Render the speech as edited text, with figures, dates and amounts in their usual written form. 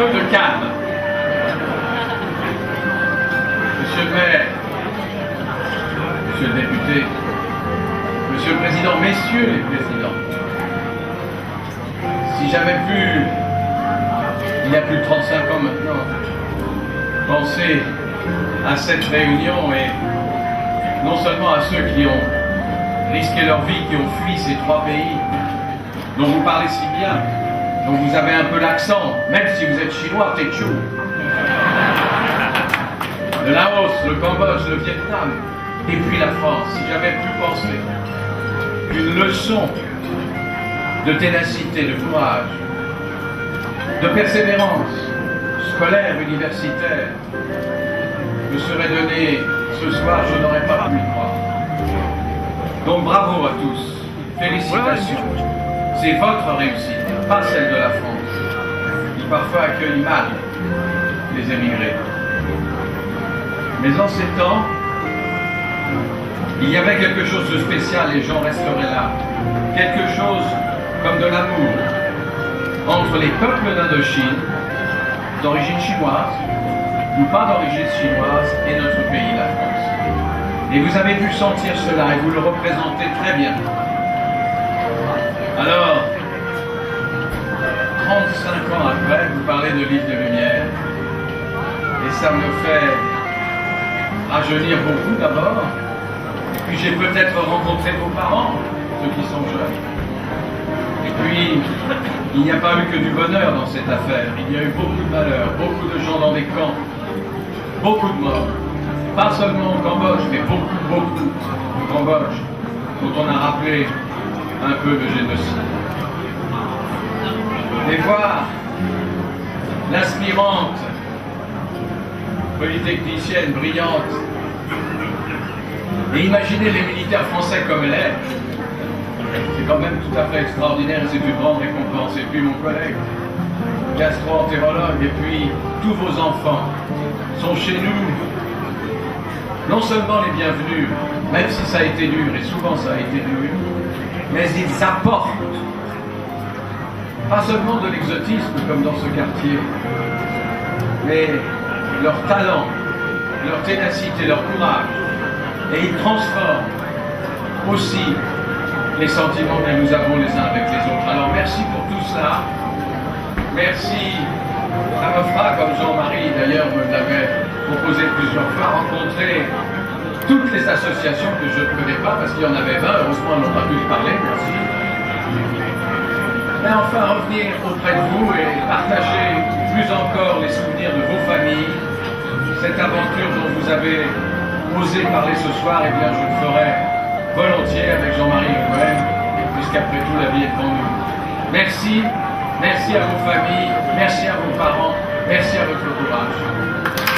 peu de calme. Monsieur le maire, monsieur le député, monsieur le président, messieurs les présidents, si j'avais pu, il y a plus de 35 ans maintenant, penser à cette réunion et non seulement à ceux qui ont risqué leur vie, qui ont fui ces trois pays dont vous parlez si bien, dont vous avez un peu l'accent, même si vous êtes chinois, Techu, le Laos, le Cambodge, le Vietnam, et puis la France, si j'avais pu penser qu'une leçon de ténacité, de courage, de persévérance scolaire, universitaire, me serait donnée ce soir, je n'aurais pas pu le croire. Donc bravo à tous, félicitations. C'est votre réussite, pas celle de la France, qui parfois accueille mal les émigrés. Mais en ces temps, il y avait quelque chose de spécial, les gens resteraient là. Quelque chose comme de l'amour entre les peuples d'Indochine, d'origine chinoise, ou pas d'origine chinoise, et notre pays, la France. Et vous avez pu sentir cela, et vous le représentez très bien. Alors, 35 ans après, vous parlez de l'île de Lumière, et ça me fait rajeunir beaucoup d'abord, puis j'ai peut-être rencontré vos parents, ceux qui sont jeunes. Et puis, il n'y a pas eu que du bonheur dans cette affaire, il y a eu beaucoup de malheur, beaucoup de gens dans des camps, beaucoup de morts. Pas seulement au Cambodge, mais beaucoup au Cambodge, dont on a rappelé un peu de génocide. Et voir l'aspirante polytechnicienne brillante, et imaginer les militaires français comme elle est, c'est quand même tout à fait extraordinaire et c'est une grande récompense. Et puis mon collègue, gastro-entérologue, et puis tous vos enfants sont chez nous, non seulement les bienvenus, même si ça a été dur, et souvent ça a été dur, mais ils apportent pas seulement de l'exotisme comme dans ce quartier, mais leur talent, leur ténacité, leur courage, et ils transforment aussi les sentiments que nous avons les uns avec les autres. Alors merci pour tout cela. Merci. Ça me fera, comme Jean-Marie d'ailleurs me l'avait proposé plusieurs fois, rencontrer toutes les associations que je ne connais pas, parce qu'il y en avait 20, heureusement on n'a pas pu y parler, merci. Mais enfin revenir auprès de vous et partager plus encore les souvenirs de vos familles, cette aventure dont vous avez osé parler ce soir, et bien je le ferai volontiers avec Jean-Marie Le Pen, puisqu'après tout la vie est devant nous. Merci, merci à vos familles, merci à vos parents, merci à votre courage.